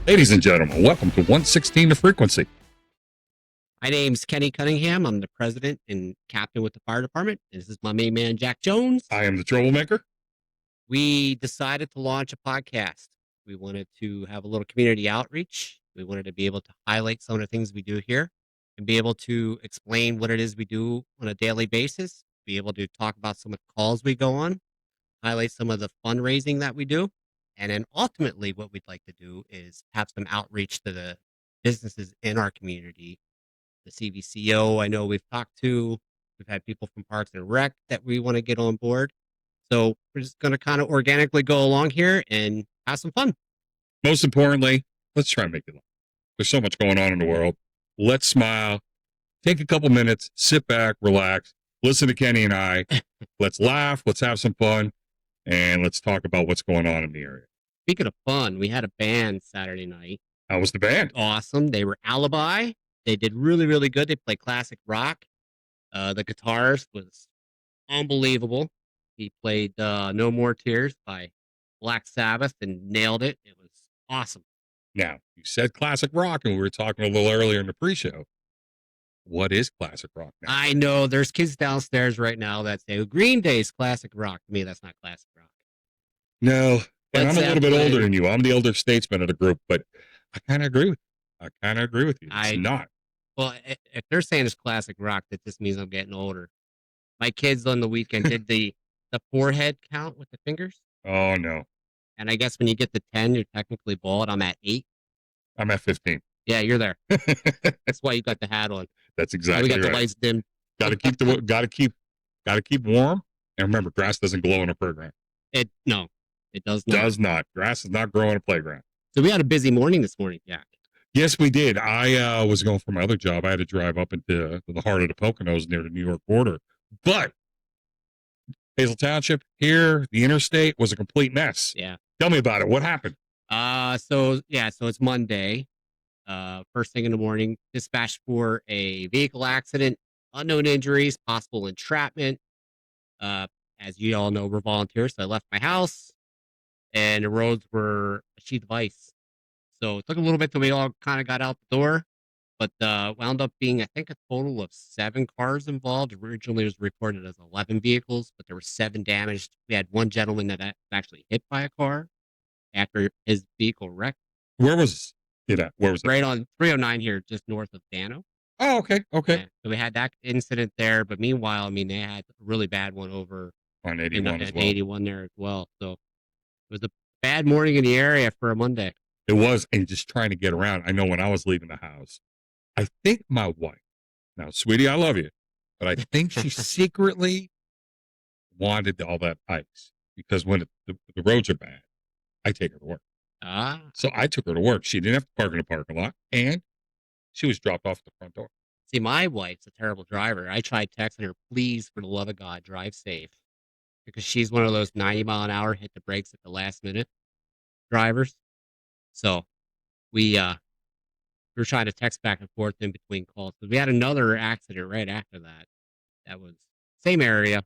Ladies and gentlemen, welcome to 116 The Frequency. My name's Kenny Cunningham. I'm the president and captain with the fire department. This is my main man, Jack Jones. I am the troublemaker. We decided to launch a podcast. We wanted to have a little community outreach. We wanted to be able to highlight some of the things we do here and be able to explain what it is we do on a daily basis, be able to talk about some of the calls we go on, highlight some of the fundraising that we do. And then ultimately what we'd like to do is have some outreach to the businesses in our community. The CVCO, I know we've talked to. We've had people from Parks and Rec that we want to get on board. So we're just going to kind of organically go along here and have some fun. Most importantly, let's try and make it laugh. There's so much going on in the world. Let's smile. Take a couple minutes, sit back, relax, listen to Kenny and I. Let's laugh. Let's have some fun. And let's talk about what's going on in the area. Speaking of fun, we had a band Saturday night. How was the band? Awesome. They were Alibi. They did really, really good. They played classic rock. The guitarist was unbelievable. He played No More Tears by Black Sabbath and nailed it. It was awesome. Now, you said classic rock, and we were talking a little earlier in the pre-show. What is classic rock now? I know there's kids downstairs right now that say Green Day's classic rock. To me, that's not classic rock. No, and I'm a little bit older than you. I'm the elder statesman of the group, but I kind of agree with you. It's not. Well, if they're saying it's classic rock, that just means I'm getting older. My kids on the weekend did the forehead count with the fingers. Oh, no. And I guess when you get to 10, you're technically bald. I'm at 8. I'm at 15. Yeah, you're there. That's why you got the hat on. That's exactly right. We got right. the lights dim. Got to keep warm. And remember, grass doesn't glow in a playground. It does not. Does not. Grass does not grow in a playground. So we had a busy morning this morning, Jack. Yes, we did. I was going for my other job. I had to drive up into the heart of the Poconos near the New York border. But Hazel Township here, the interstate was a complete mess. Yeah. Tell me about it. What happened? So it's Monday. First thing in the morning, dispatched for a vehicle accident, unknown injuries, possible entrapment. As you all know, we're volunteers, so I left my house, and the roads were a sheet of ice. So it took a little bit till we all kind of got out the door, but wound up being, I think, a total of 7 cars involved. Originally, it was reported as 11 vehicles, but there were 7 damaged. We had one gentleman that was actually hit by a car after his vehicle wrecked. Where was it at? Where was it? Right on 309 here, just north of Dano. Oh, okay. Yeah, so we had that incident there, but meanwhile, I mean, they had a really bad one over on 81 as well. 81 there as well. So it was a bad morning in the area for a Monday. It was, and just trying to get around. I know when I was leaving the house, I think my wife, now, sweetie, I love you, but I think she secretly wanted all that ice because when the roads are bad, I take her to work. So I took her to work. She didn't have to park in the parking lot, and she was dropped off at the front door. See, my wife's a terrible driver. I tried texting her, please, for the love of God, drive safe. Because she's one of those 90 mile an hour, hit the brakes at the last minute drivers. So we were trying to text back and forth in between calls. But we had another accident right after that. That was same area.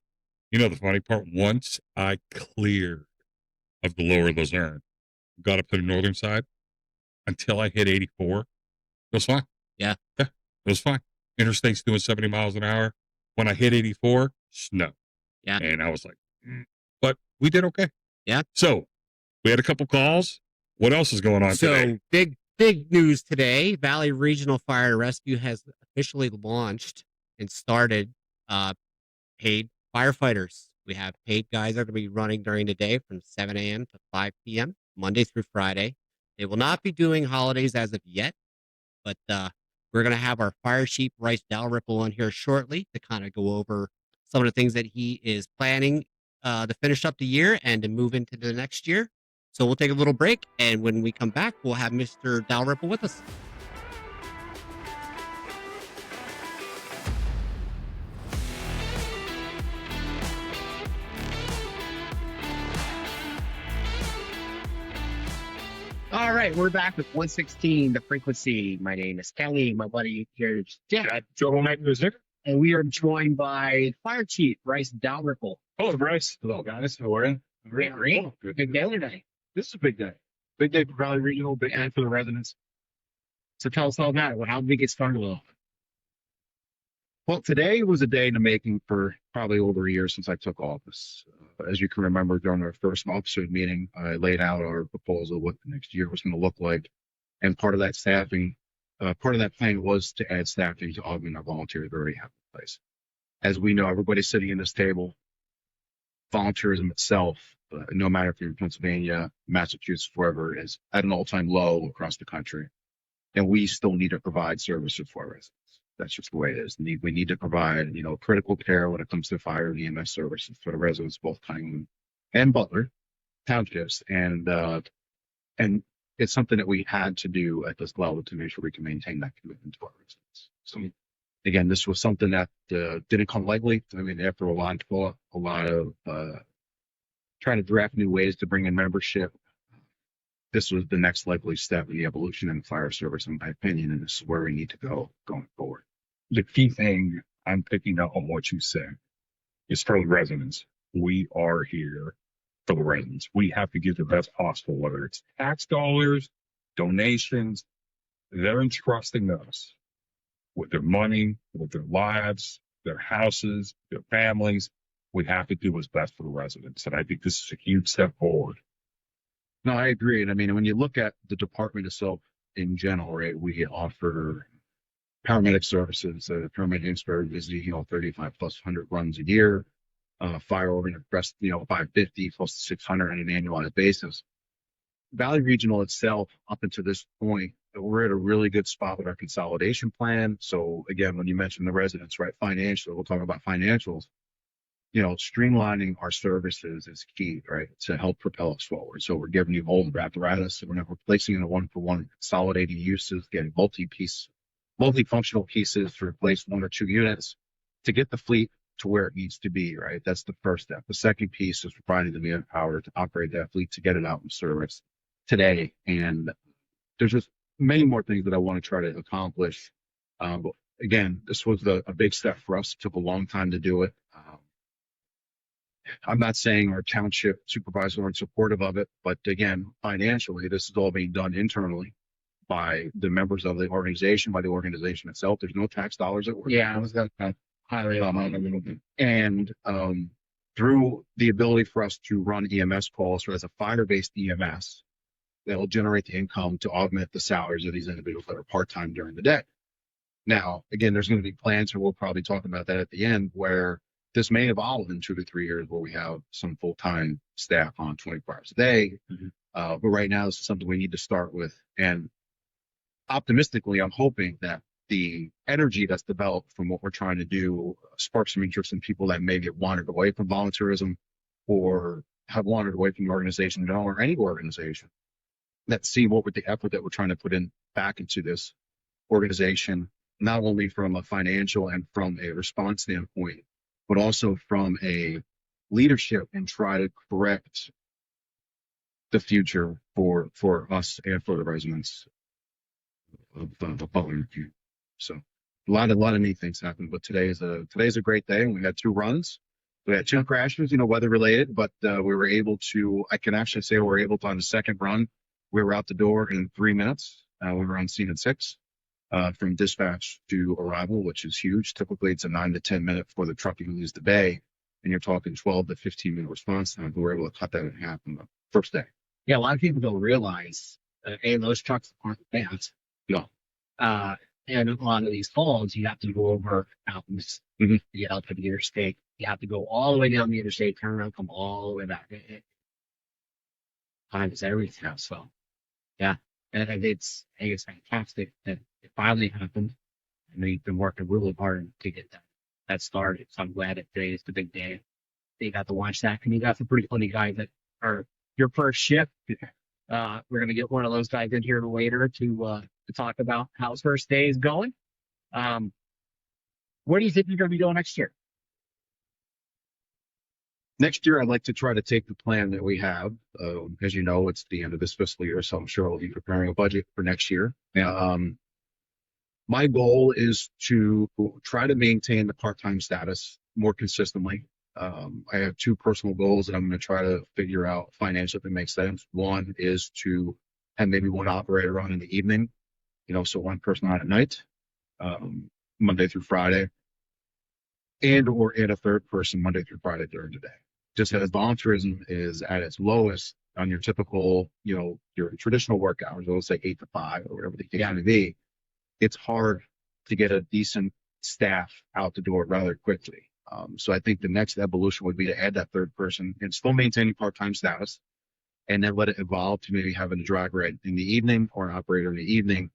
You know the funny part? Once I cleared of the lower Luzerne, got up to the northern side, until I hit 84, it was fine. Yeah, it was fine. Interstate's doing 70 miles an hour. When I hit 84, snow. Yeah. And I was like, but we did okay. Yeah. So we had a couple calls. What else is going on today? So big news today. Valley Regional Fire Rescue has officially launched and started paid firefighters. We have paid guys that are going to be running during the day from 7 a.m. to 5 p.m., Monday through Friday. They will not be doing holidays as of yet, but we're going to have our Fire Chief Brice Dalrymple on here shortly to kind of go over some of the things that he is planning to finish up the year and to move into the next year. So we'll take a little break, and when we come back, we'll have Mr. Dalrymple with us. All right, we're back with 116, The Frequency. My name is Kelly. My buddy here is Jack. And we are joined by Fire Chief Brice Dalrymple. Hello, Brice. Hello, guys. How are you? Great. Big day today. This is a big day. Big day for Valley Regional, big day for the residents. So tell us all about it. How did we get started with all? Well, today was a day in the making for probably over a year since I took office. As you can remember, during our first officer meeting, I laid out our proposal, what the next year was going to look like. And part of that staffing, part of that plan was to add staffing to augment our volunteers we already have in place. As we know, everybody sitting in this table, volunteerism itself, no matter if you're in Pennsylvania, Massachusetts, wherever, is at an all-time low across the country. And we still need to provide services for our residents. That's just the way it is. We need to provide, critical care when it comes to fire and EMS services for the residents, both Cunningham and Butler townships. And it's something that we had to do at this level to make sure we can maintain that commitment to our residents. So again, this was something that didn't come lightly. I mean, after a lot of trying to draft new ways to bring in membership, this was the next likely step in the evolution in the fire service, in my opinion, and this is where we need to go going forward. The key thing I'm picking up on what you said is for the residents. We are here for the residents. We have to give the best possible, whether it's tax dollars, donations. They're entrusting us with their money, with their lives, their houses, their families. We have to do what's best for the residents. And I think this is a huge step forward. No, I agree. And I mean, when you look at the department itself in general, right, we offer paramedic services. Paramedic expert is 35 plus 100 runs a year. Fire organ breast, 550 close to 600 on an annualized basis. Valley Regional itself, up until this point, we're at a really good spot with our consolidation plan. So again, when you mentioned the residents, right, financial, we'll talk about financials. Streamlining our services is key, right, to help propel us forward. So we're giving you whole apparatus, and we're not replacing in a one-for-one, consolidating uses, getting multifunctional pieces to replace one or two units to get the fleet to where it needs to be, right? That's the first step. The second piece is providing the manpower to operate that fleet to get it out in service today. And there's just many more things that I want to try to accomplish. But again, this was a big step for us. It took a long time to do it. I'm not saying our township supervisors aren't supportive of it, but again, financially, this is all being done internally by the members of the organization, by the organization itself. There's no tax dollars at work. Yeah, I was going to highlight on that a little bit. And through the ability for us to run EMS calls, so as a fire-based EMS, that will generate the income to augment the salaries of these individuals that are part-time during the day. Now, again, there's going to be plans, and we'll probably talk about that at the end, where this may evolve in 2 to 3 years where we have some full-time staff on 24 hours a day. Mhm. But right now, this is something we need to start with. And optimistically, I'm hoping that the energy that's developed from what we're trying to do sparks some interest in people that maybe have wandered away from volunteerism or have wandered away from the organization, or any organization, that see what with the effort that we're trying to put in back into this organization, not only from a financial and from a response standpoint, but also from a leadership, and try to correct the future for us and for the residents of the Butler. So a lot of neat things happen, but today's a great day. We had 2 runs. We had 2 crashes, weather related, but we were able to, I can actually say we were able to, on the second run, we were out the door in 3 minutes. We were on scene in 6. From dispatch to arrival, which is huge. Typically, it's a 9 to 10 minute before the truck even leaves the bay, and you're talking 12 to 15 minute response time. We were able to cut that in half on the first day. Yeah, a lot of people don't realize, those trucks aren't fast. No. And a lot of these calls, you have to go over mountains, Mhm. you get out to the interstate, you have to go all the way down the interstate, turn around, come all the way back. Time is everything. So, yeah, and I think it's fantastic that it finally happened. I know you've been working really hard to get that started. So I'm glad that today is the big day. You got to watch that, and you got some pretty funny guys that are your first shift. We're gonna get one of those guys in here later to talk about how his first day is going. What do you think you're gonna be doing next year? Next year, I'd like to try to take the plan that we have. As you know, it's the end of this fiscal year, so I'm sure we'll be preparing a budget for next year. My goal is to try to maintain the part-time status more consistently. I have two personal goals that I'm going to try to figure out financially if it makes sense. One is to have maybe one operator on in the evening, so one person on at night, Monday through Friday, or add a third person Monday through Friday during the day. Just as volunteerism is at its lowest on your typical, your traditional work hours, let's say 8 to 5 or whatever the case may be, it's hard to get a decent staff out the door rather quickly. So I think the next evolution would be to add that third person and still maintaining part-time status, and then let it evolve to maybe having a driver in the evening or an operator in the evening.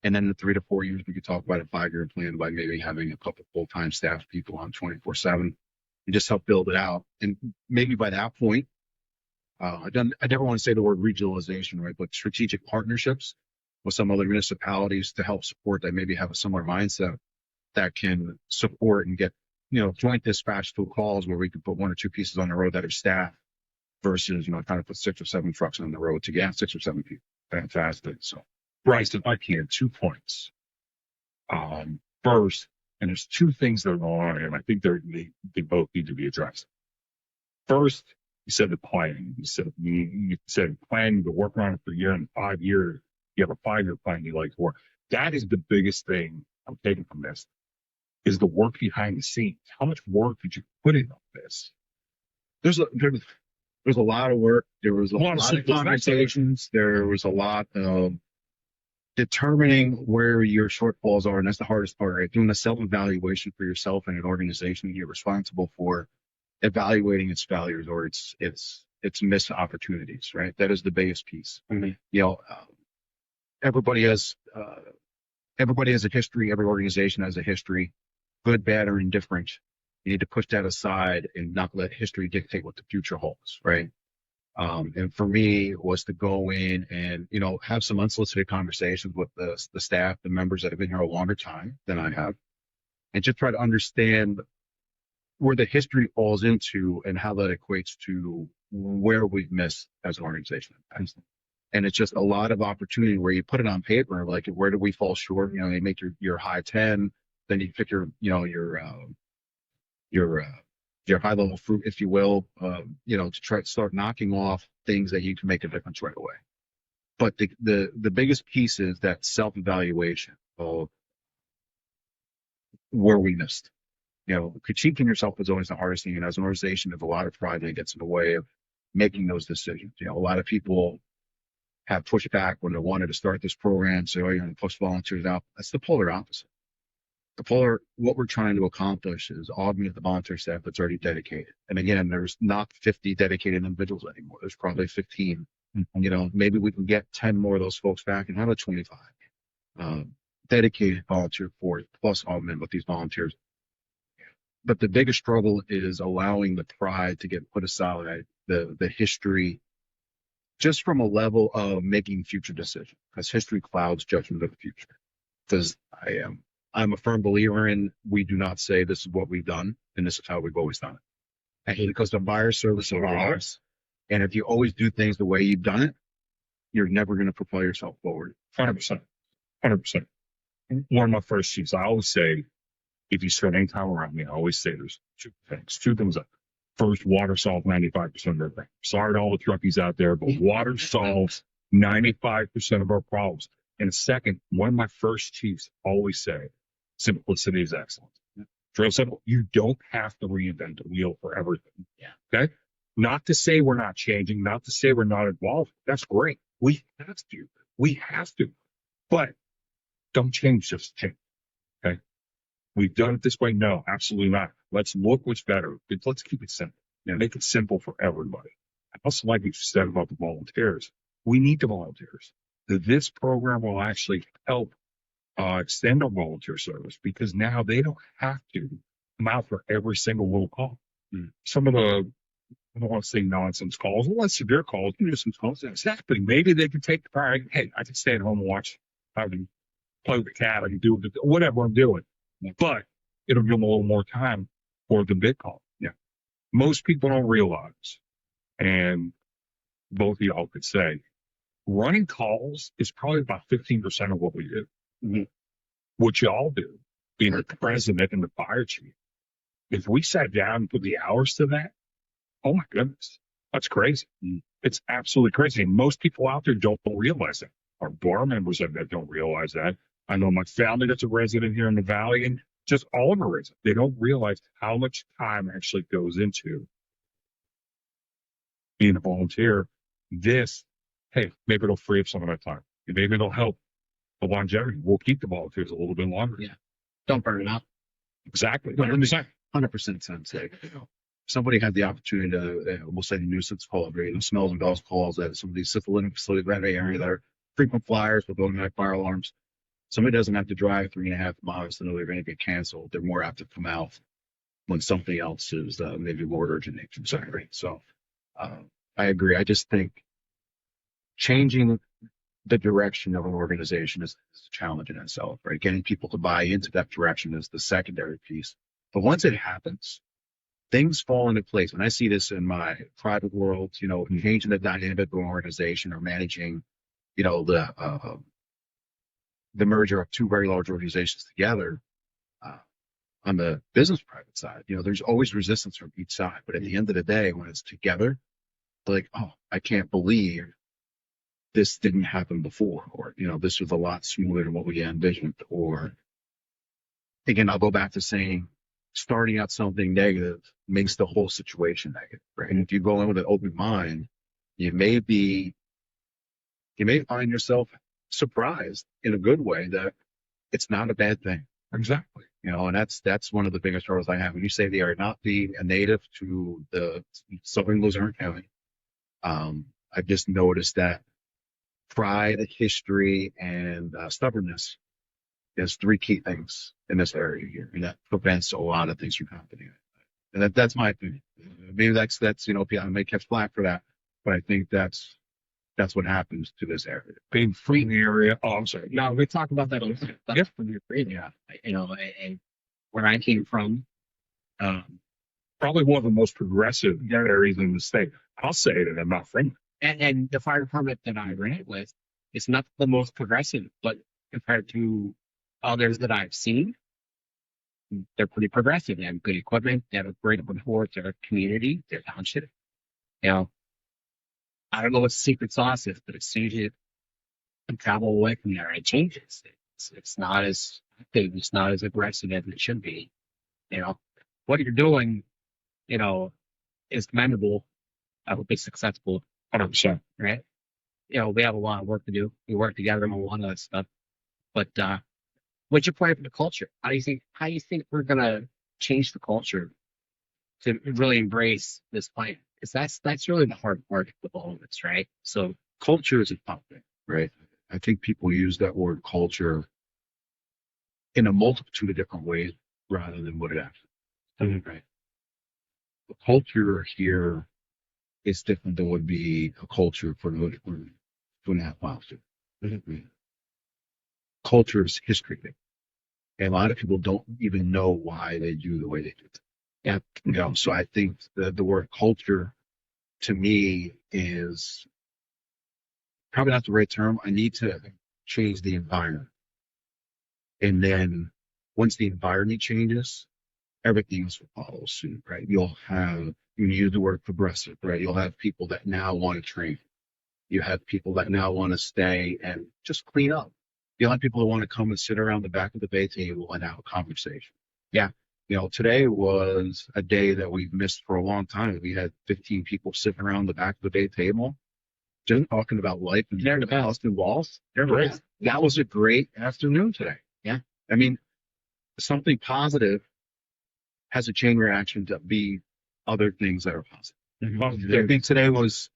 And then in 3 to 4 years, we could talk about a 5-year plan by maybe having a couple full-time staff people on 24/7 and just help build it out. And maybe by that point, I never want to say the word regionalization, right? But strategic partnerships with some other municipalities to help support that maybe have a similar mindset that can support and get, joint dispatch to calls where we could put 1 or 2 pieces on the road that are staffed versus, trying to put 6 or 7 trucks on the road to get 6 or 7 people. Fantastic. So, Brice, if I can, 2 points. First, and there's 2 things that are going on here, and I think they both need to be addressed. First, you said the planning. You said planning to work on it for a year, and 5 years. You have a 5-year plan you like to work. That is the biggest thing I'm taking from this, is the work behind the scenes. How much work did you put in on this? There's a lot of work. There was a lot of conversations. There was a lot of determining where your shortfalls are, and that's the hardest part, right? Doing a self-evaluation for yourself and an organization you're responsible for, evaluating its failures or its missed opportunities, right? That is the biggest piece. Mm-hmm. Everybody has a history. Every organization has a history, good, bad, or indifferent. You need to push that aside and not let history dictate what the future holds, right? And for me, it was to go in and, have some unsolicited conversations with the staff, the members that have been here a longer time than I have, and just try to understand where the history falls into and how that equates to where we've missed as an organization. And it's just a lot of opportunity where you put it on paper, like, where do we fall short? They make your high 10, then you pick your high level fruit, if you will, to try to start knocking off things that you can make a difference right away. But the biggest piece is that self-evaluation of where we missed. Critiquing yourself is always the hardest thing. And as an organization, there's a lot of pride that gets in the way of making those decisions. A lot of people have pushed back when they wanted to start this program, say, you're going to push volunteers out. That's the polar opposite. What we're trying to accomplish is augment the volunteer staff that's already dedicated. And again, there's not 50 dedicated individuals anymore. There's probably 15. Maybe we can get 10 more of those folks back and have a 25 dedicated volunteer force plus augment with these volunteers. But the biggest struggle is allowing the pride to get put aside, the history, just from a level of making future decisions, because history clouds judgment of the future. Because I'm a firm believer in, we do not say this is what we've done and this is how we've always done it. And because the buyer service evolves, and if you always do things the way you've done it, you're never going to propel yourself forward. 100%. 100%. One of my first chiefs, I always say, if you spend any time around me, I always say there's 2 things. First, water solves 95% of everything. Sorry to all the truckies out there, but water solves 95% of our problems. And second, one of my first chiefs always say, simplicity is excellence. Real simple. You don't have to reinvent the wheel for everything. Yeah. Okay? Not to say we're not changing, not to say we're not evolving. That's great. We have to. But don't change just to change. Okay? We've done it this way. No, absolutely not. Let's look what's better. Let's keep it simple. Make it simple for everybody. I also like what you said about the volunteers. We need the volunteers. This program will actually help extend our volunteer service, because now they don't have to come out for every single little call. Some of the, I don't want to say nonsense calls, less severe calls, nuisance calls. Exactly. Maybe they could take the car. Hey, I can stay at home and watch. I can play with the cat. I can do whatever I'm doing. But it'll give them a little more time for the big call. Most people don't realize, and both of y'all could say, running calls is probably about 15% of what we do. What y'all do, being the president and the fire chief, If we sat down and put the hours to that, oh my goodness, that's crazy. It's absolutely crazy. And most people out there don't realize that. Our bar members that don't realize that. I know my family that's a resident here in the Valley, and just all of our residents. They don't realize how much time actually goes into being a volunteer. This, hey, maybe it'll free up some of that time. Maybe it'll help the longevity. We'll keep the volunteers a little bit longer. Yeah. Don't burn it out. Exactly. But let me 100%. 100% sense. Like, somebody had the opportunity to, we'll say, nuisance call, smells and bells calls at some of these syphilitic facilities around the area that are frequent flyers with automatic fire alarms. Somebody doesn't have to drive 3.5 miles to know they're going to get canceled. They're more apt to come out when something else is maybe more urgent nature. Sorry. So I agree. I just think changing the direction of an organization is a challenge in itself, right? Getting people to buy into that direction is the secondary piece. But once it happens, things fall into place. When I see this in my private world, changing the dynamic of an organization or managing, the merger of two very large organizations together, on the business private side, there's always resistance from each side. But at the end of the day, when it's together, they're like, oh, I can't believe this didn't happen before, or, this was a lot smoother than what we envisioned. Or again, I'll go back to saying, starting out something negative makes the whole situation negative, right? And if you go in with an open mind, you may find yourself surprised in a good way that it's not a bad thing. Exactly. And that's one of the biggest struggles I have. When you say they are not being a native to the southern Luzerne County, I've just noticed that pride, history, and stubbornness is 3 key things in this area here, and that prevents a lot of things from happening. And that's my opinion. Maybe that's I may catch flack for that, but I think that's what happens to this area. Being free in the area. Oh, I'm sorry. No, we talked about that a little bit. That's when you're free. Yeah. And where I came from, Probably one of the most progressive areas in the state. I'll say it, and I'm not from it. and the fire department that I ran it with, it's not the most progressive, but compared to others that I've seen, they're pretty progressive. They have good equipment. They have a great rapport to their community, their township. I don't know what the secret sauce is, but as soon as you travel away from there, it changes. It's not as active. It's not as aggressive as it should be. What you're doing, is commendable. I hope it's successful. 100%. Right? We have a lot of work to do. We work together on a lot of that stuff. But what's your plan for the culture? How do you think we're gonna change the culture to really embrace this plan? Because that's really the hard part with all of this, right? So Culture is a tough thing, right? I think people use that word culture in a multitude of different ways rather than what it actually is, right? The culture here is different than would be a culture for 2.5 miles. Culture is history. And a lot of people don't even know why they do the way they do. yeah, So I think the word culture to me is probably not the right term. I need to change the environment. And then once the environment changes, everything else will follow suit, right? You use the word progressive, right? You'll have people that now want to train. You have people that now want to stay and just clean up. You'll have people that want to come and sit around the back of the bay table and have a conversation. Yeah. Today was a day that we've missed for a long time. We had 15 people sitting around the back of the bay table, just talking about life and They're the best. house and walls. They're the best. That was a great afternoon today. Yeah. I mean, something positive has a chain reaction to be other things that are positive. I think today was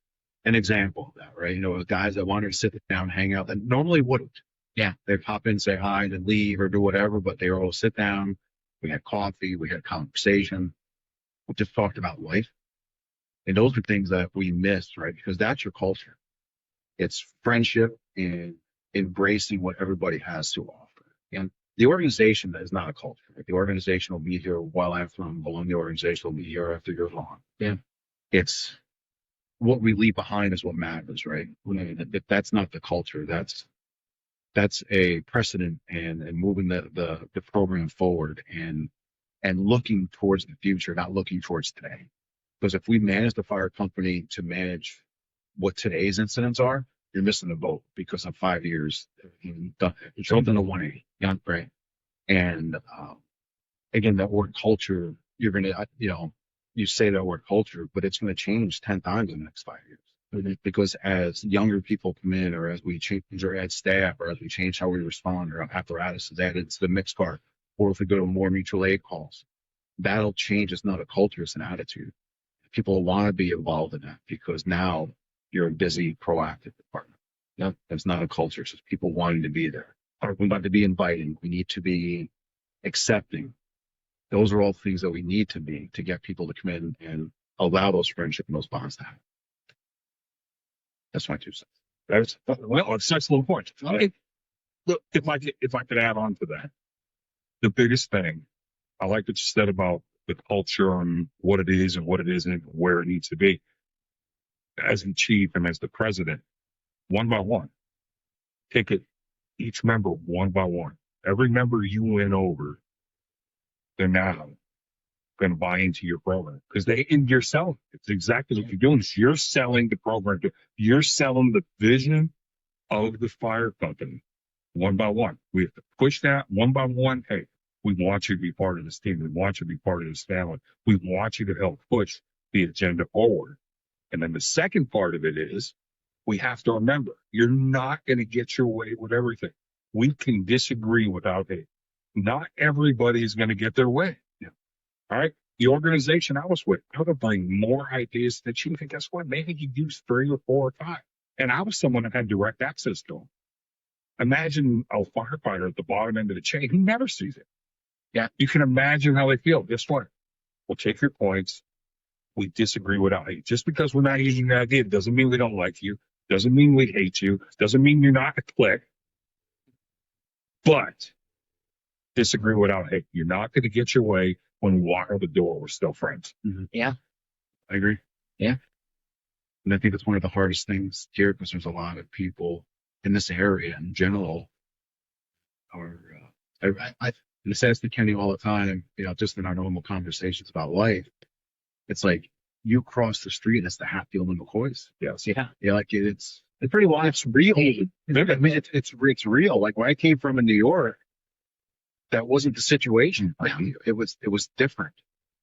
an example of that, right? Guys that wanted to sit down, hang out, that normally wouldn't. Yeah. They pop in, say hi, and leave or do whatever, but they all sit down. We had coffee, we had conversation. We just talked about life. And those are things that we missed, right? Because that's your culture. It's friendship and embracing what everybody has to offer. And the organization is not a culture. Right? The organization will be here while I'm from belong. The organization will be here after you're gone. Yeah. It's what we leave behind is what matters, right? That's not the culture. That's a precedent and moving the program forward. And and looking towards the future, not looking towards today. Because if we manage the fire company to manage what today's incidents are, you're missing the boat, because in 5 years, it's built in a 180. Yeah, right. And again, that word culture, you're going to, you say that word culture, but it's going to change 10 times in the next 5 years. Because as younger people come in, or as we change or add staff, or as we change how we respond, or apparatus is added to the mixed car, or if we go to more mutual aid calls, that'll change. It's not a culture, it's an attitude. People want to be involved in that, because now you're a busy, proactive department. No, that's not a culture. It's just people wanting to be there. We want to be inviting. We need to be accepting. Those are all things that we need to be to get people to come in and allow those friendships and those bonds to happen. That's my 2 cents. That's well, it's an excellent point. Look, if I could add on to that, the biggest thing I like what you said about the culture and what it is and what it isn't, and where it needs to be. As the chief and as the president, one by one, take it each member one by one. Every member you win over, they're now going to buy into your program, because you're selling. It's exactly what you're doing. You're selling the program. You're selling the vision of the fire company one by one. We have to push that one by one. Hey, we want you to be part of this team. We want you to be part of this family. We want you to help push the agenda forward. And then the second part of it is, we have to remember, you're not going to get your way with everything. We can disagree without hate. Not everybody is going to get their way. All right. The organization I was with, I would bring more ideas to the chief. And guess what? Maybe you use 3 or 4 or 5. And I was someone that had direct access to them. Imagine a firefighter at the bottom end of the chain who never sees it. Yeah. You can imagine how they feel. Guess what? We'll take your points. We disagree without hate. Just because we're not using the idea doesn't mean we don't like you. Doesn't mean we hate you. Doesn't mean you're not a clique. But disagree without hate. You're not going to get your way. When we walk out the door, we're still friends. Mm-hmm. Yeah. I agree. Yeah. And I think that's one of the hardest things here, because there's a lot of people in this area in general. Or I say this to Kenny all the time, just in our normal conversations about life. It's like you cross the street and it's the Hatfield and McCoys. Yes. Yeah. Yeah, like it's pretty wild. It's real. I mean, it's real. Like when I came from in New York, that wasn't the situation. Like, it was different,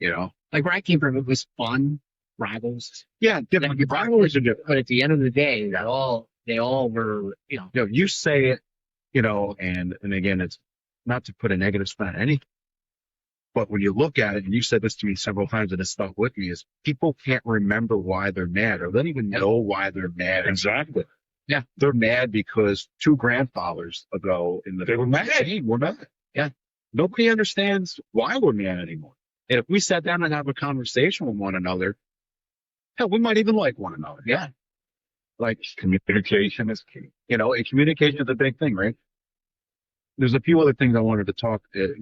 Like where I came from, it was fun, rivals. Yeah, different. Like, Rivalries are different. But at the end of the day, they all were, You say it, and again, it's not to put a negative spin on anything. But when you look at it, and you said this to me several times, and it stuck with me, is people can't remember why they're mad, or they don't even know why they're mad. Exactly. Yeah, they're mad because 2 grandfathers ago they were mad. We're mad. Yeah. Nobody understands why we're mad anymore. And if we sat down and have a conversation with one another, hell, we might even like one another. Yeah. Like Communication is key. And communication is a big thing, right? There's a few other things I wanted to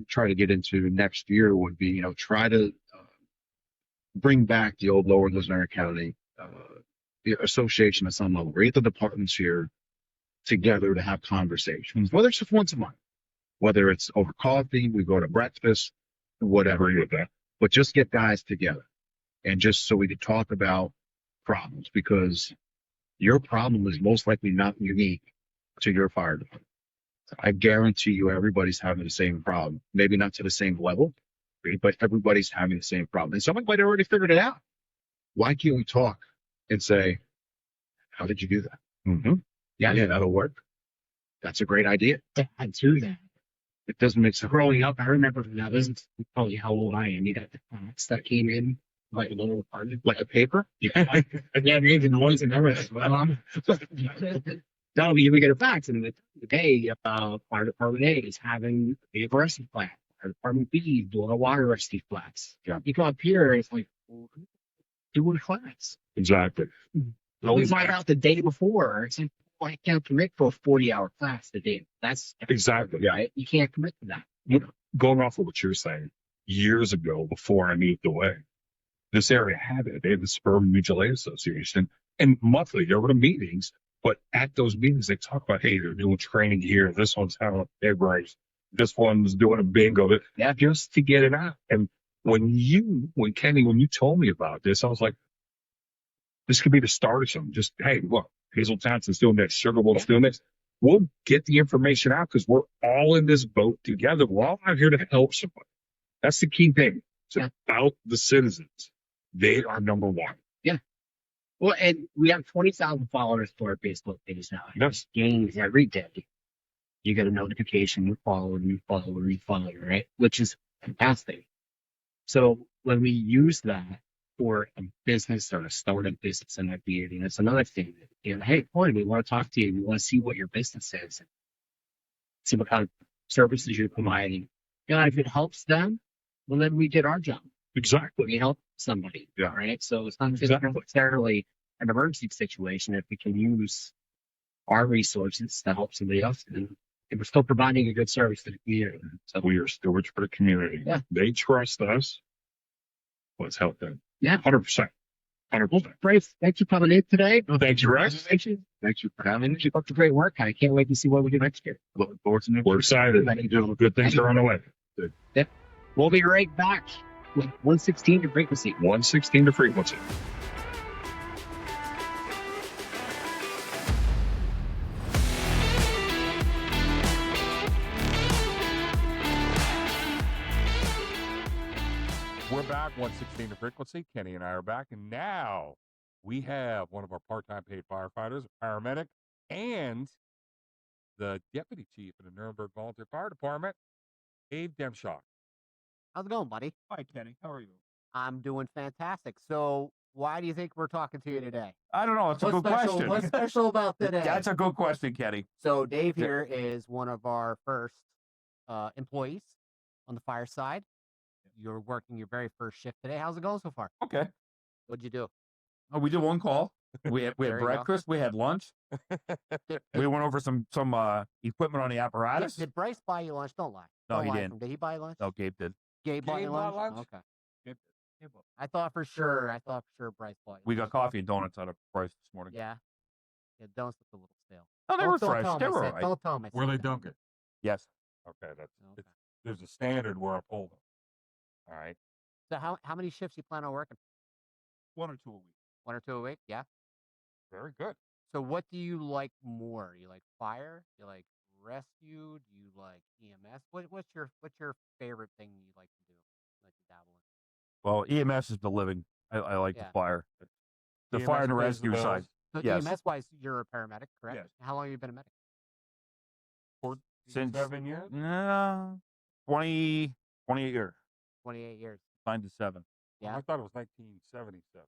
try to get into next year would be, try to bring back the old Lower Missouri County the association at some level, get the departments here together to have conversations, whether it's just once a month, whether it's over coffee, we go to breakfast, whatever. With that. But just get guys together, and just so we can talk about problems, because your problem is most likely not unique to your fire department. I guarantee you everybody's having the same problem. Maybe not to the same level, but everybody's having the same problem. And somebody might have already figured it out. Why can't we talk and say, how did you do that? Mm-hmm. Yeah, that'll work. That's a great idea. I do that. It doesn't make sense. Growing up, I remember now, this is probably how old I am. You got the fax that came in, like a little apartment. Like a paper? Yeah, even the ones and everything. No, you would get a fax, and the day, fire department A is having a rescue plan. Fire department B is doing a water rescue class. Yeah. You come up here, and it's like, doing a class. Exactly. We find out the day before. It's like, I can't commit for a 40-hour class the day. That's Exactly. yeah. Right? You can't commit to that. Going off of what you're saying, years ago, before I moved away, this area had it. They had the Suburban Mutual Aid Association, and monthly there were the meetings. But at those meetings, they talk about, hey, they're doing training here. This one's having a big race. This one's doing a bingo, Yeah. just to get it out. And Kenny, when you told me about this, I was like, this could be the start of something. Just, hey, look, Hazel Thompson's doing this, Sugar Wolf's doing this. We'll get the information out because we're all in this boat together. We're all out here to help somebody. That's the key thing. It's about the citizens. They are number one. Well, and we have 20,000 followers to our Facebook page now. Yes. Gains every day. You get a notification, you follow, right? Which is fantastic. So when we use that for a business or a startup business in our community, that's another thing. Hey, Corey, we want to talk to you. We want to see what your business is, and see what kind of services you're providing. If it helps them, well, then we did our job. Exactly. We help somebody, Yeah. right? So it's not just Exactly. necessarily an emergency situation. If we can use our resources to help somebody else, and we're still providing a good service to the community. So We are stewards for the community. Yeah. They trust us. Let's help them. Yeah. 100%. 100%. Brace, thanks for coming in today. Thank you, Rex. Thanks for coming. Keep up the great work. I can't wait to see what we do next year. Looking forward to next We're year. excited. Good things are on the way. We'll be right back with 116 to frequency. 116 to frequency. We're back, 116 to frequency. Kenny and I are back, and now we have one of our part-time paid firefighters, a paramedic, and the deputy chief in the Nuremberg Volunteer Fire Department, Abe Demshock. How's it going, buddy? Hi, Kenny. How are you? I'm doing fantastic. So, why do you think we're talking to you today? I don't know. It's a What's good special? question. What's special about today? That's a good question, Kenny. So, Dave here is one of our first employees on the fire side. You're working your very first shift today. How's it going so far? Okay. What'd you do? Oh, we did one call. We had There you go. breakfast. We had lunch. We went over some equipment on the apparatus. Did Bryce buy you lunch? Don't lie. No, Don't he lie didn't. to him. Did he buy you lunch? No, Gabe did. Gabe bought you Gabe bought lunch? lunch? Okay. I thought for sure Bryce bought you We got lunch. coffee and donuts out of Price this morning. Yeah. Yeah, donuts look a little stale. No, they Don't- were don't fresh. tell him They I were said- all right. Don't tell him I Where said they that. dunk it. Yes. Okay, Okay. there's a standard where I pull them. All right. So how many shifts you plan on working? 1 or 2 a week. 1 or 2 a week? Yeah. Very good. So what do you like more? You like fire? You like rescue? Do you like EMS? What's your favorite thing you like to do? Like to dabble in? Well, EMS is the living. I like Yeah. the fire. The EMS fire and the pays the rescue bills. side. So Yes. EMS wise, you're a paramedic, correct? Yes. How long have you been a medic? Since 7 years? 28 years. 28 years. 9 to 7. Yeah. I thought it was 1977.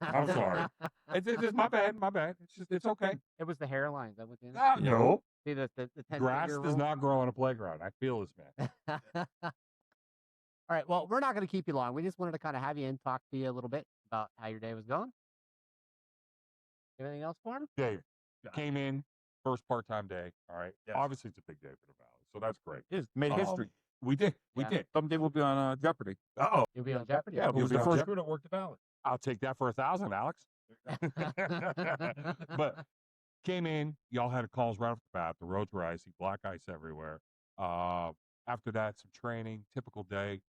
I'm sorry. It's my bad. My bad. It's okay. It was the hairline. Is that what it is? No. See the 10 Grass year does rule? not grow on a playground. I feel this, man. All right. Well, we're not going to keep you long. We just wanted to kind of have you in, talk to you a little bit about how your day was going. Anything else for him? Dave came in first part-time day. All right. Yes. Obviously, it's a big day for the Valley, so that's great. It made history. We did. We Yeah. did. Someday we'll be on Jeopardy. Oh, You'll be on Jeopardy. Yeah, You'll who was be the on first Jeopardy? crew that worked the Valley? I'll take that for 1,000, Alex. But came in, y'all had calls right off the bat. The roads were icy, black ice everywhere. After that, some training, typical day.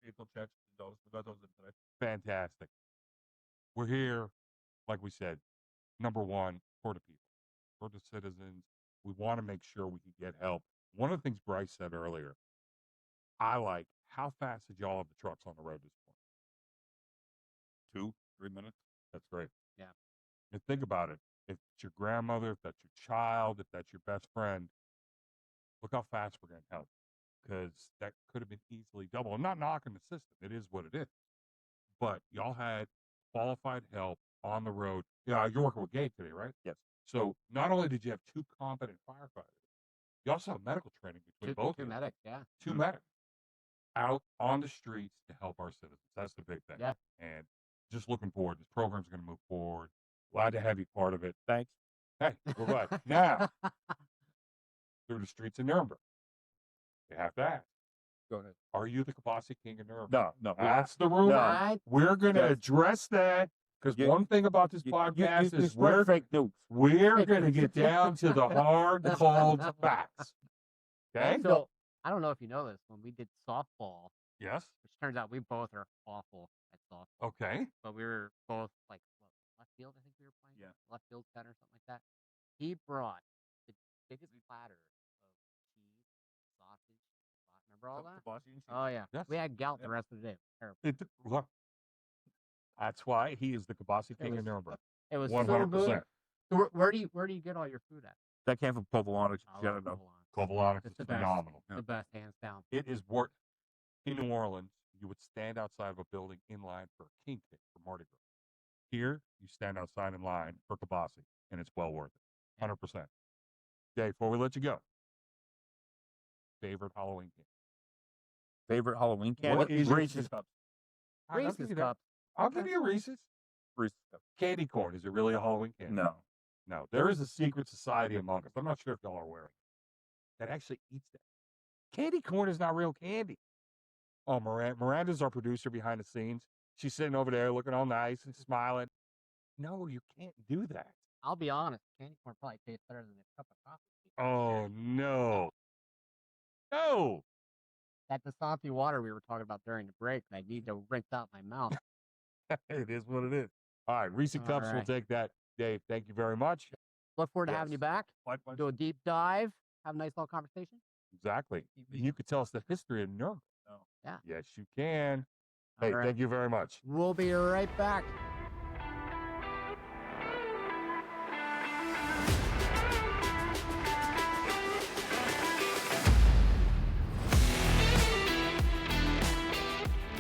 Vehicle checks. Those. We got those in today. Fantastic. We're here, like we said, number one, for the people, for the citizens. We want to make sure we can get help. One of the things Bryce said earlier, I like, how fast did y'all have the trucks on the road this morning? 2-3 minutes? That's great. Yeah. And think about it. If it's your grandmother, if that's your child, if that's your best friend, look how fast we're going to help. Because that could have been easily double. I'm not knocking the system. It is what it is. But y'all had qualified help on the road. Yeah, you're working with Gabe today, right? Yes. So not only did you have 2 competent firefighters, you also have medical training between both Two of you. medics, yeah. 2 medics out on the streets to help our citizens. That's the big thing. Yeah. And just looking forward. This program's going to move forward. Glad to have you part of it. Thanks. Hey, we're glad. Now, through the streets of Nuremberg, you have to ask, Go ahead. are you the Kabasi King of Nuremberg? No. That's the rumor. I- We're going to Yes. address that because You- one thing about this You podcast is spread fake news. we're going to get down to the hard, cold facts. Okay? So I don't know if you know this, when we did softball, Yes. which turns out we both are awful at softball, Okay. but we were both like left field, I think we were playing. Yeah. Left field center, something like that. He brought the biggest platter of cheese, sausage. Remember all that? Kiboshi and cheese. Oh yeah. Yes. We had gout Yeah. the rest of the day. It was terrible. Look, that's why he is the Kiboshi King was- in Nuremberg. It was 100%. So where do you get all your food at? That came from Provolone. I You love gotta know. Provolone. Provolone It's is the best. phenomenal. The best, hands down. It is worth. In New Orleans, you would stand outside of a building in line for a king cake for Mardi Gras. Here, you stand outside in line for Kiboshi, and it's well worth it. 100%. Okay, before we let you go, favorite Halloween candy? Favorite Halloween candy? What is your Reese's Cups? Reese's Cups. I'll give you a Reese's. Reese's Cups. Candy corn. Is it really a Halloween candy? No. No. There is a secret society among us. I'm not sure if y'all are aware of it. That actually eats that. Candy corn is not real candy. Oh, Miranda's our producer behind the scenes. She's sitting over there looking all nice and smiling. No, you can't do that. I'll be honest, candy corn probably tastes better than a cup of coffee. Oh, no. No. That Dasante water we were talking about during the break, I need to rinse out my mouth. It is what it is. All right, Reese's All Cups will right. take that. Dave, thank you very much. Look forward to having you Yes. back. Likewise. Do a deep dive. Have a nice little conversation. Exactly. You could tell us the history of Nuremberg. Oh. Yeah. Yes, you can. All Hey, right. thank you very much. We'll be right back.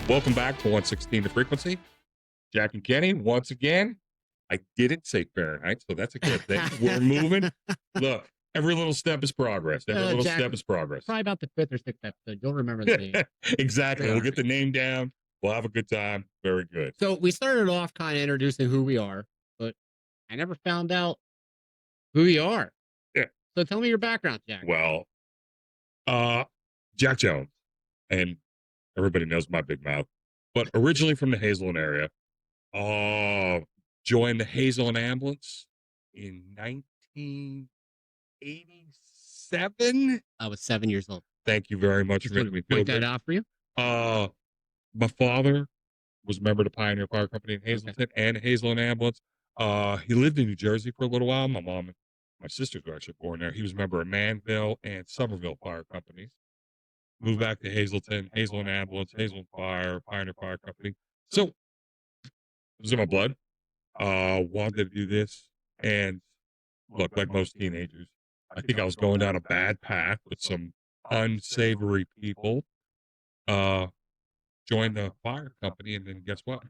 Welcome back to 116 The Frequency. Jack and Kenny, once again, I didn't say Fahrenheit, so that's a good thing. We're moving. Look, every little step is progress. Every little Jack, step is progress. Probably about the 5th or 6th episode. You'll remember the name. Exactly. We'll get the name down. We'll have a good time. Very good. So we started off kind of introducing who we are, but I never found out who you are. Yeah. So tell me your background, Jack. Well, Jack Jones, and everybody knows my big mouth, but originally from the Hazelton area. Joined the Hazelton Ambulance in 1987. I was 7 years old. Thank you very much for Just making want me to feel point that good. out for you. My father was a member of the Pioneer Fire Company in Hazelton and Hazelton Ambulance. He lived in New Jersey for a little while. My mom and my sisters were actually born there. He was a member of Manville and Somerville Fire Companies. Moved back to Hazelton, Hazelton Ambulance, Hazelton Fire, Pioneer Fire Company. So it was in my blood. Wanted to do this. And look, like most teenagers, I think I was going down a bad path with some unsavory people. Joined the fire company, and then guess what?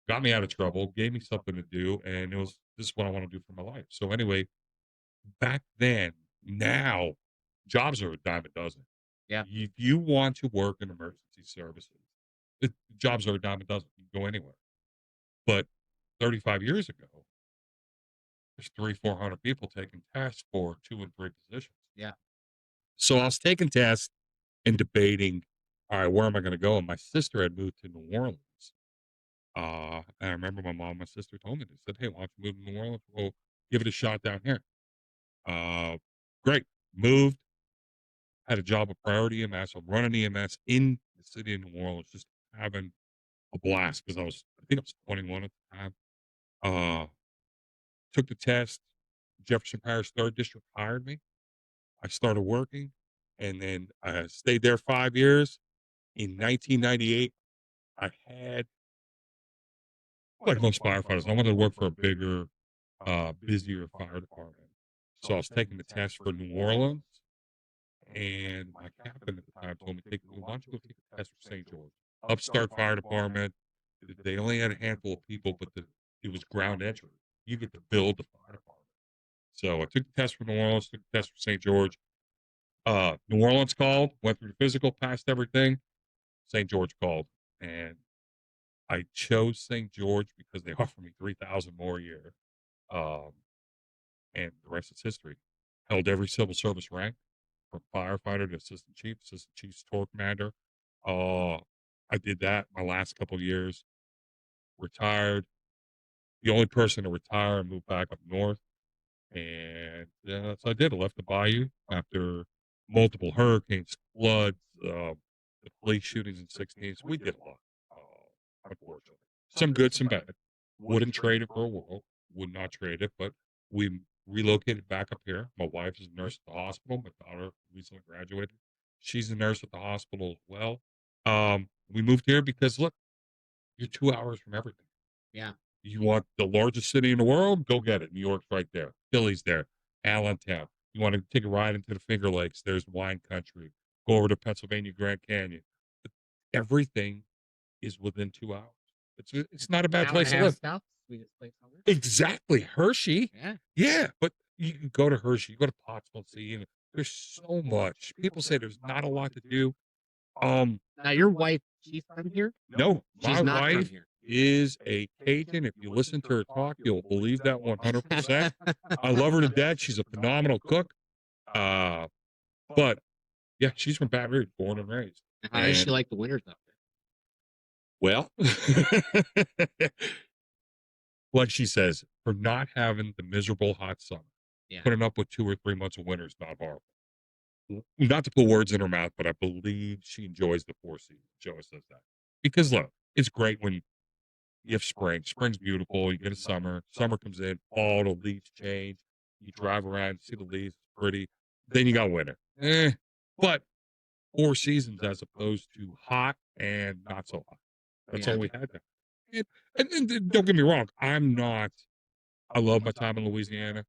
Got me out of trouble, gave me something to do, and this is what I want to do for my life. So anyway, back then, now, jobs are a dime a dozen. Yeah. If you want to work in emergency services, jobs are a dime a dozen. You can go anywhere. But 35 years ago, there's 300-400 people taking tests for 2 and 3 positions. Yeah. So I was taking tests and debating, all right, where am I going to go? And my sister had moved to New Orleans. And I remember my mom and my sister told me, they said, hey, why don't you move to New Orleans? Well, give it a shot down here. Great. Moved. Had a job with Priority EMS. I'm running EMS in the city of New Orleans, just having a blast because I think I was 21 at the time. Took the test. Jefferson Parish 3rd District hired me. I started working, and then I stayed there 5 years. In 1998, I had, like most firefighters, I wanted to work for a bigger, busier fire department. So I was taking the test for New Orleans, and my captain at the time told me, why don't you go take the test for St. George? Upstart fire department. They only had a handful of people, but it was ground entry. You get to build the fire department. So I took the test for New Orleans, took the test for St. George. New Orleans called, went through the physical, passed everything. St. George called, and I chose St. George because they offered me $3,000 more a year. And the rest is history. Held every civil service rank, from firefighter to assistant chief, tour commander. I did that my last couple of years. Retired. The only person to retire and move back up north. And that's what I did. I left the Bayou after multiple hurricanes, floods, the police shootings in 16. So we did a lot, unfortunately. Some good, some bad. Wouldn't trade it for a world. Would not trade it, but we relocated back up here. My wife is a nurse at the hospital. My daughter recently graduated. She's a nurse at the hospital as well. We moved here because look, you're 2 hours from everything. Yeah. You want the largest city in the world? Go get it. New York's right there. Philly's there. Allentown. You want to take a ride into the Finger Lakes? There's wine country. Go over to Pennsylvania Grand Canyon. Everything is within 2 hours. It's not a bad Hour and place a to half live. south, sweetest place on earth. Exactly. Hershey. Yeah. Yeah, but you can go to Hershey, you go to Pottsville, see, and there's so much. People say there's not a lot to do. Now your wife, she's from here? No, She's my not from wife here. is a Cajun. If you listen to her talk, you'll believe that 100%. I love her to death. She's a phenomenal cook. But yeah, she's from Baton Rouge, born and raised. How does she And- like the winters up there? Well, like she says, for not having the miserable hot summer, Yeah. putting up with 2 or 3 months of winter is not horrible. Not to put words in her mouth, but I believe she enjoys the 4 seasons. She always says that. Because look, it's great when you have spring. Spring's beautiful. You get a summer. Summer comes in. Fall, the leaves change. You drive around, see the leaves, it's pretty. Then you got winter. But 4 seasons as opposed to hot and not so hot. That's Yeah. all we had there. And don't get me wrong, I love my time in Louisiana.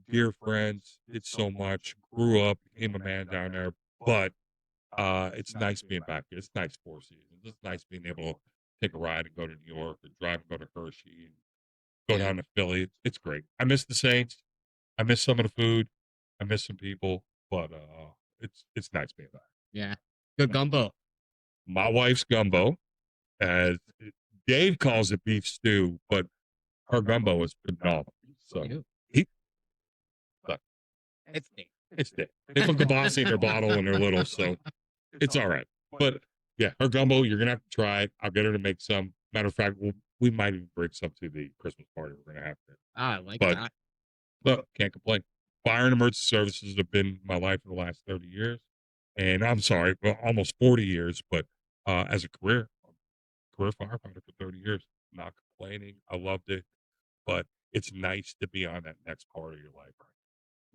Dear friends, did so much. Grew up, became a man down there. But it's nice being back here. It's nice 4 seasons. It's nice being able to take a ride and go to New York or drive and go to Hershey and go down to Philly. It's great. I miss the Saints. I miss some of the food. I miss some people. But it's nice being back. Yeah. Good gumbo. My wife's gumbo, as Dave calls it beef stew, but her gumbo is phenomenal. So Ew. It's Dave. it's Dave. They put Gabasi in their bottle when they're little, so it's all right. But yeah, her gumbo, you're gonna have to try it. I'll get her to make some. Matter of fact, we might even bring some to the Christmas party we're gonna have there. I like But- that. Look, can't complain. Fire and emergency services have been my life for the last 30 years. And I'm sorry, well, almost 40 years, but as a career firefighter for 30 years. Not complaining. I loved it. But it's nice to be on that next part of your life.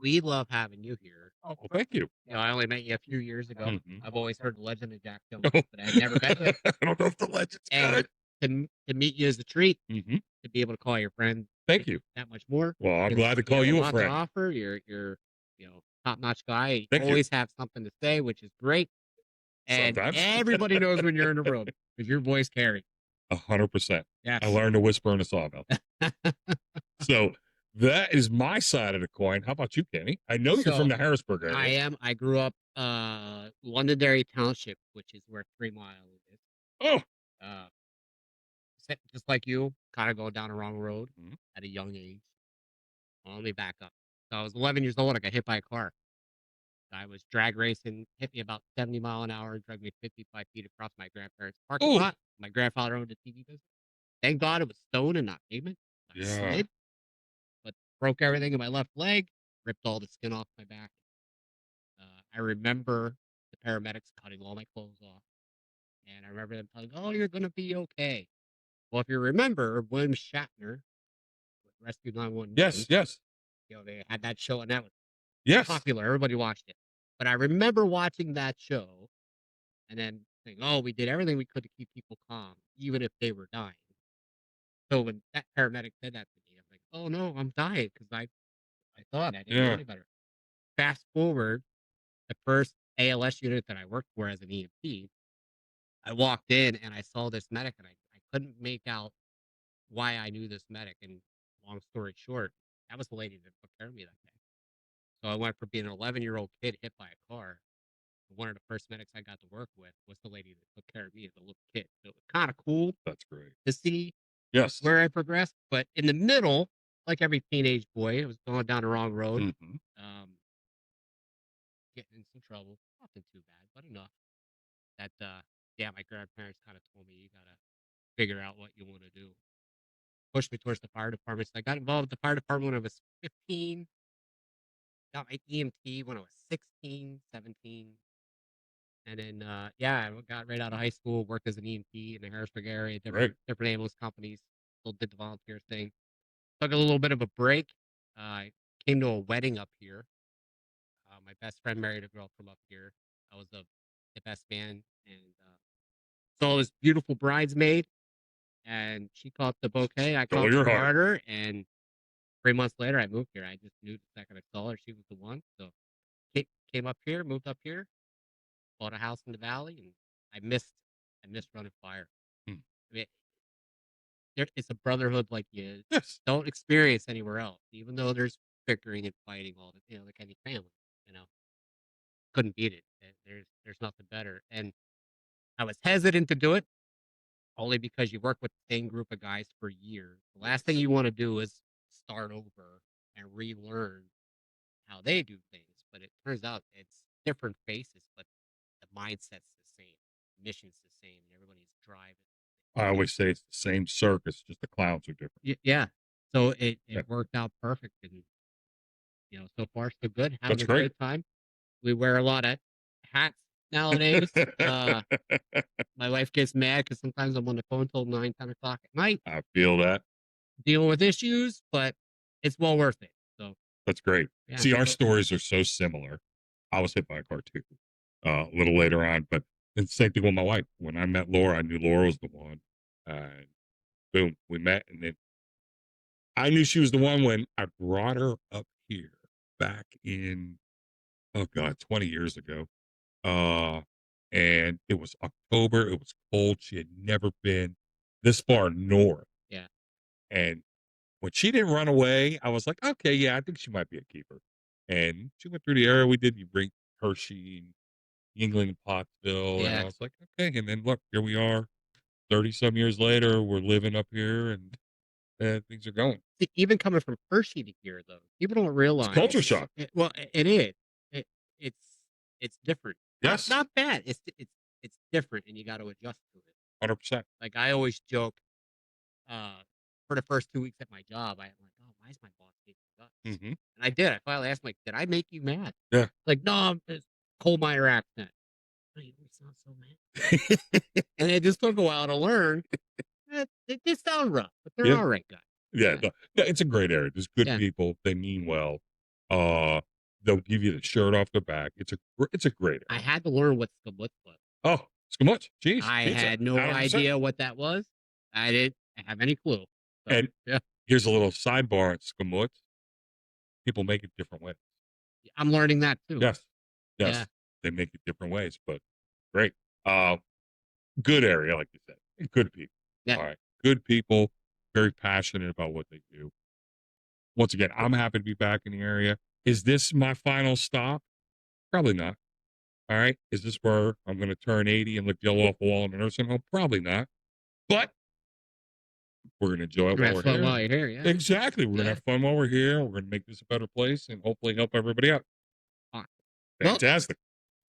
We love having you here. Oh, well, thank you. You know, I only met you a few years ago. Mhm. I've always heard the legend of Jack Jones, Oh. but I've never met you. I don't know if the legend's And good. to meet you is a treat. Mm-hmm. To be able to call your friend Thank you. that much more. Well, I'm Because glad to call have you a lot to friend. offer. You're top-notch guy. You Thank you. always have something to say, which is great. And Sometimes. everybody knows when you're in the room because your voice carries. 100%. Yes. I learned to whisper in a sawmill. So that is my side of the coin. How about you, Kenny? I know you're So, from the Harrisburg area. I am. I grew up Londonderry Township, which is where 3 Mile is. Oh, Just like you, kind of going down the wrong road Mhm. at a young age. Let me back up. So I was 11 years old. I got hit by a car. I was drag racing, hit me about 70 mile an hour, dragged me 55 feet across my grandparents' parking Ooh. lot. My grandfather owned a TV business. Thank God it was stone and not pavement. I Yeah. slid, but broke everything in my left leg, ripped all the skin off my back. I remember the paramedics cutting all my clothes off. And I remember them telling, "Oh, you're going to be okay." Well, if you remember, William Shatner, Rescue 911. yes, yes, You know, they had that show, and that was yes. popular. Everybody watched it. But I remember watching that show and then saying, "Oh, we did everything we could to keep people calm, even if they were dying." So when that paramedic said that to me, I'm like, "Oh no, I'm dying," because I thought I didn't know Yeah. any better. Fast forward, the first ALS unit that I worked for as an EMT, I walked in and I saw this medic, and I couldn't make out why I knew this medic. And long story short, that was the lady that took care of me that day. So I went from being an 11-year-old kid hit by a car. One of the first medics I got to work with was the lady that took care of me as a little kid. So it was kind of cool That's great. to see Yes. where I progressed. But in the middle, like every teenage boy, I was going down the wrong road, Mhm. getting in some trouble. Nothing too bad, but enough that, yeah, my grandparents kind of told me, "You got to figure out what you want to do." Pushed me towards the fire department. So I got involved with the fire department when I was 15. got my EMT when I was 16, 17. And then, yeah, I got right out of high school, worked as an EMT in the Harrisburg area, Right. different ambulance companies, still did the volunteer thing. Took a little bit of a break. Came to a wedding up here. My best friend married a girl from up here. I was the best man. And saw this beautiful bridesmaid. And she caught the bouquet. I Stole caught your the heart. garter. And 3 months later, I moved here. I just knew the second I saw her, she was the one. So came up here, moved up here, bought a house in the valley, and I missed running fire. Hmm. I mean, it's a brotherhood like you Yes. don't experience anywhere else. Even though there's bickering and fighting all the, like any family, couldn't beat it. There's nothing better. And I was hesitant to do it only because you work with the same group of guys for years. The last thing you want to do is start over and relearn how they do things. But it turns out it's different faces, but the mindset's the same, mission's the same, and everybody's driving. I always say it's the same circus, just the clowns are different. Yeah. So it Yeah. worked out perfect, and so far so good. Having That's a great. great time. We wear a lot of hats nowadays. My wife gets mad because sometimes I'm on the phone till 9, 10 o'clock at night I feel that. dealing with issues, but it's well worth it. So That's great. yeah. See, our stories are so similar. I was hit by a car too, a little later on, but the same thing with my wife. When I met Laura, I knew Laura was the one. And boom, we met, and then I knew she was the one when I brought her up here back in, oh God, 20 years ago. And it was October. It was cold. She had never been this far north. Yeah. And when she didn't run away, I was like, okay, yeah, I think she might be a keeper. And she went through the area we did. You bring Hershey and Yingling and Pottsville. And Yeah. I was like, okay. And then look, here we are 30 some years later. We're living up here and things are going. Even coming from Hershey to here, though, people don't realize It's culture shock. Well, it is. It's different. Yes. Not bad. It's different, and you got to adjust to it. 100%. Like I always joke, for the first 2 weeks at my job, I'm like, oh, why is my boss taking guts? Mm-hmm. And I did. I finally asked, like, did I make you mad? Yeah. Like, no, it's coal miner accent. Oh, you don't sound so mad. And it just took a while to learn. They just sound rough, but they're all right guys. Yeah, no, it's a great area. There's good Yeah. people. They mean well. They'll give you the shirt off their back. It's a great I area. had to learn what skamut was. Oh, skamut. Jeez. I pizza. had no 100%. idea what that was. I didn't have any clue. So, And yeah, here's a little sidebar at skamut. People make it different ways. I'm learning that too. Yes. Yeah. They make it different ways, but great. Good area, like you said. And good people. Yeah. All right. Good people, very passionate about what they do. Once again, I'm happy to be back in the area. Is this my final stop? Probably not. All right. Is this where I'm going to turn 80 and lick yellow off a wall in a nursing home? Probably not. But we're going to enjoy it while we're here. While you're here, yeah. Exactly. We're going to have fun while we're here. We're going to make this a better place and hopefully help everybody out. All right. Well, Fantastic.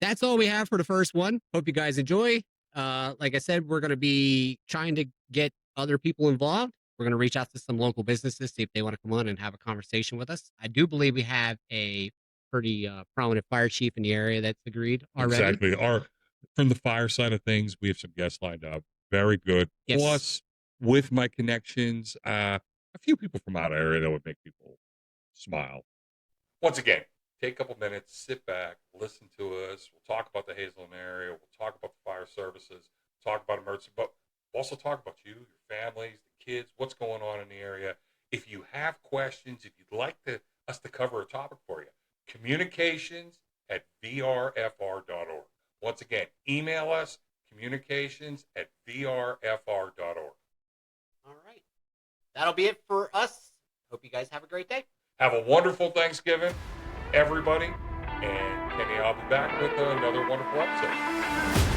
that's all we have for the first one. Hope you guys enjoy. Like I said, we're going to be trying to get other people involved. We're going to reach out to some local businesses, see if they want to come on and have a conversation with us. I do believe we have a pretty prominent fire chief in the area that's agreed already. Exactly. From the fire side of things, we have some guests lined up. Very good. Yes. Plus, with my connections, a few people from out of area that would make people smile. Once again, take a couple minutes, sit back, listen to us. We'll talk about the Hazelton area. We'll talk about the fire services, talk about emergency, but we'll also talk about you, your families, the kids, what's going on in the area. If you have questions, if you'd like us to cover a topic for you, communications@vrfr.org. Once again, email us, communications@vrfr.org. All right. That'll be it for us. Hope you guys have a great day. Have a wonderful Thanksgiving, everybody. And Kenny, I'll be back with another wonderful episode.